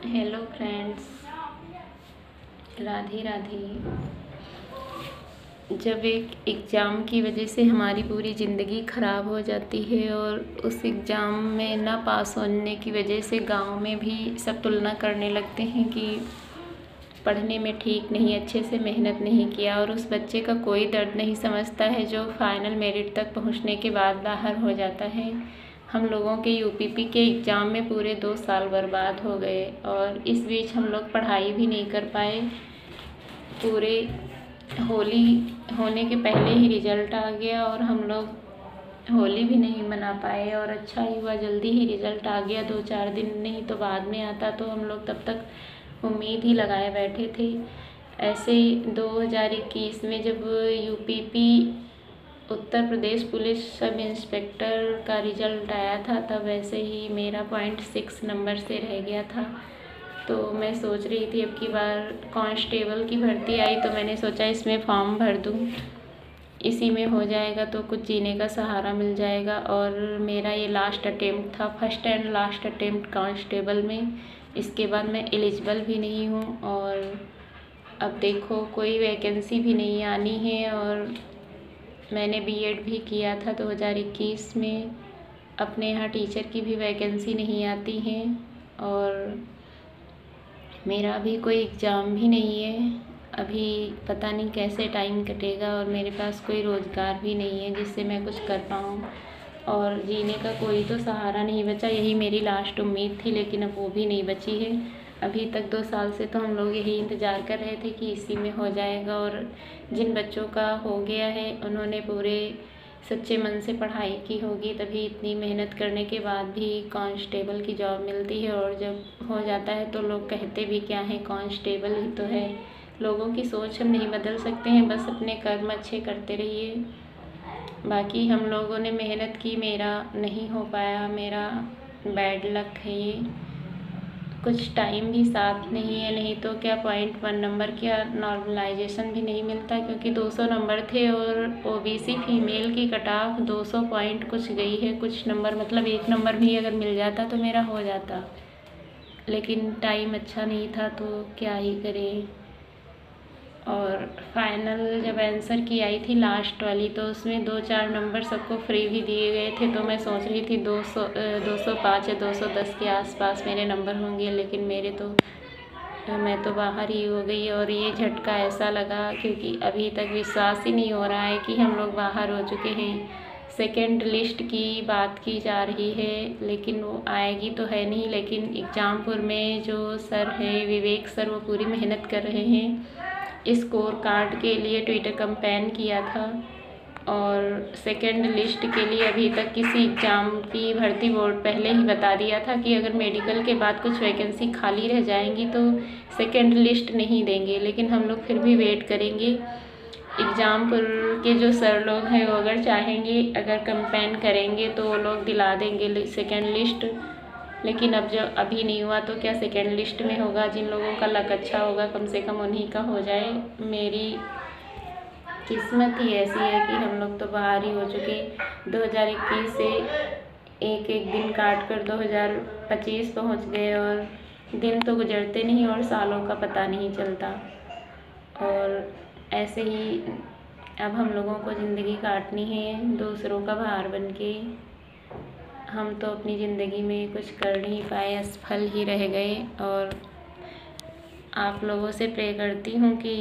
Hello friends, Radhe Radhe. जब एक exam की वजह से हमारी पूरी ज़िंदगी ख़राब हो जाती है और उस एग्ज़ाम में ना पास होने की वजह से गांव में भी सब तुलना करने लगते हैं कि पढ़ने में ठीक नहीं, अच्छे से मेहनत नहीं किया, और उस बच्चे का कोई दर्द नहीं समझता है जो फाइनल मेरिट तक पहुंचने के बाद बाहर हो जाता है। हम लोगों के यूपीपी के एग्ज़ाम में पूरे 2 साल बर्बाद हो गए और इस बीच हम लोग पढ़ाई भी नहीं कर पाए। पूरे होली होने के पहले ही रिज़ल्ट आ गया और हम लोग होली भी नहीं मना पाए, और अच्छा ही हुआ जल्दी ही रिज़ल्ट आ गया, 2-4 दिन नहीं तो बाद में आता तो हम लोग तब तक उम्मीद ही लगाए बैठे थे। ऐसे 2021 में जब UPP Uttar Pradesh police sub inspector का रिज़ल्ट आया था, तब ऐसे ही मेरा 0.6 नंबर से रह गया था। तो मैं सोच रही थी अब की बार कांस्टेबल की भर्ती आई तो मैंने सोचा इसमें फॉर्म भर दूँ, इसी में हो जाएगा तो कुछ जीने का सहारा मिल जाएगा। और मेरा ये लास्ट अटेम्प्ट था, first and last attempt constable में। इसके बाद मैं एलिजिबल भी नहीं हूँ और अब देखो कोई वैकेंसी भी नहीं आनी है। और मैंने बीएड भी किया था 2021 में, अपने यहाँ टीचर की भी वैकेंसी नहीं आती है और मेरा अभी कोई एग्ज़ाम भी नहीं है। अभी पता नहीं कैसे टाइम कटेगा और मेरे पास कोई रोज़गार भी नहीं है जिससे मैं कुछ कर पाऊँ, और जीने का कोई तो सहारा नहीं बचा। यही मेरी लास्ट उम्मीद थी, लेकिन अब वो भी नहीं बची है। अभी तक 2 साल से तो हम लोग यही इंतज़ार कर रहे थे कि इसी में हो जाएगा, और जिन बच्चों का हो गया है उन्होंने पूरे सच्चे मन से पढ़ाई की होगी, तभी इतनी मेहनत करने के बाद भी कांस्टेबल की जॉब मिलती है। और जब हो जाता है तो लोग कहते भी क्या है, कांस्टेबल ही तो है। लोगों की सोच हम नहीं बदल सकते हैं, बस अपने कर्म अच्छे करते रहिए। बाकी हम लोगों ने मेहनत की, मेरा नहीं हो पाया, मेरा बैड लक है ये। कुछ टाइम भी साथ नहीं है, नहीं तो क्या 0.1 नंबर क्या नॉर्मलाइजेशन भी नहीं मिलता, क्योंकि 200 नंबर थे और ओबीसी फीमेल की कट ऑफ 200 पॉइंट कुछ गई है। कुछ नंबर मतलब 1 नंबर भी अगर मिल जाता तो मेरा हो जाता, लेकिन टाइम अच्छा नहीं था तो क्या ही करें। और फाइनल जब आंसर की आई थी लास्ट वाली, तो उसमें 2-4 नंबर सबको फ्री भी दिए गए थे, तो मैं सोच रही थी 205 या 210 के आसपास मेरे नंबर होंगे, लेकिन मेरे तो मैं तो बाहर ही हो गई। और ये झटका ऐसा लगा क्योंकि अभी तक विश्वास ही नहीं हो रहा है कि हम लोग बाहर हो चुके हैं। सेकेंड लिस्ट की बात की जा रही है, लेकिन वो आएगी तो है नहीं। लेकिन एग्जामपुर में जो सर हैं विवेक सर, वो पूरी मेहनत कर रहे हैं। स्कोर कार्ड के लिए ट्विटर कैंपेन किया था, और सेकेंड लिस्ट के लिए अभी तक किसी एग्ज़ाम की भर्ती बोर्ड पहले ही बता दिया था कि अगर मेडिकल के बाद कुछ वैकेंसी खाली रह जाएंगी तो सेकेंड लिस्ट नहीं देंगे। लेकिन हम लोग फिर भी वेट करेंगे। एग्ज़ामपुर के जो सर लोग हैं वो अगर चाहेंगे, अगर कैंपेन करेंगे तो वो लोग दिला देंगे सेकेंड लिस्ट। लेकिन अब जो अभी नहीं हुआ तो क्या सेकेंड लिस्ट में होगा। जिन लोगों का लक अच्छा होगा कम से कम उन्हीं का हो जाए। मेरी किस्मत ही ऐसी है कि हम लोग तो बाहर ही हो चुके। 2021 से एक एक दिन काट कर 2025 पहुंच गए, और दिन तो गुजरते नहीं और सालों का पता नहीं चलता। और ऐसे ही अब हम लोगों को ज़िंदगी काटनी है दूसरों का भार बन के। हम तो अपनी ज़िंदगी में कुछ कर नहीं पाए, असफल ही रह गए। और आप लोगों से प्रे करती हूँ कि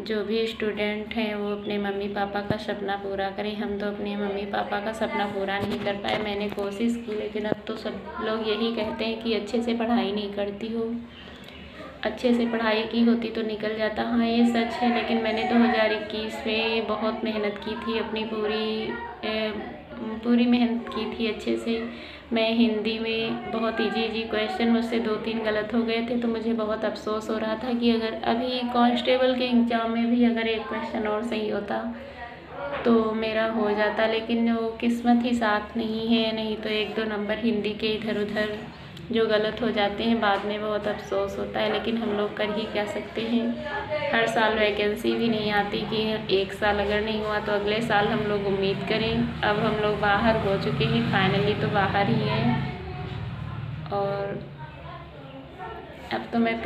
जो भी स्टूडेंट हैं वो अपने मम्मी पापा का सपना पूरा करें। हम तो अपने मम्मी पापा का सपना पूरा नहीं कर पाए। मैंने कोशिश की, लेकिन अब तो सब लोग यही कहते हैं कि अच्छे से पढ़ाई नहीं करती हो। अच्छे से पढ़ाई की होती तो निकल जाता। हाँ, ये सच है, लेकिन मैंने 2021 में बहुत मेहनत की थी, अपनी पूरी मेहनत की थी अच्छे से। मैं हिंदी में बहुत इजी क्वेश्चन मुझसे 2-3 गलत हो गए थे, तो मुझे बहुत अफसोस हो रहा था कि अगर अभी कांस्टेबल के एग्ज़ाम में भी अगर एक क्वेश्चन और सही होता तो मेरा हो जाता। लेकिन वो किस्मत ही साथ नहीं है, नहीं तो 1-2 नंबर हिंदी के इधर उधर जो गलत हो जाते हैं बाद में बहुत अफसोस होता है। लेकिन हम लोग कर ही क्या सकते हैं। हर साल वैकेंसी भी नहीं आती कि एक साल अगर नहीं हुआ तो अगले साल हम लोग उम्मीद करें। अब हम लोग बाहर हो चुके हैं, फाइनली तो बाहर ही हैं। और अब तो मैं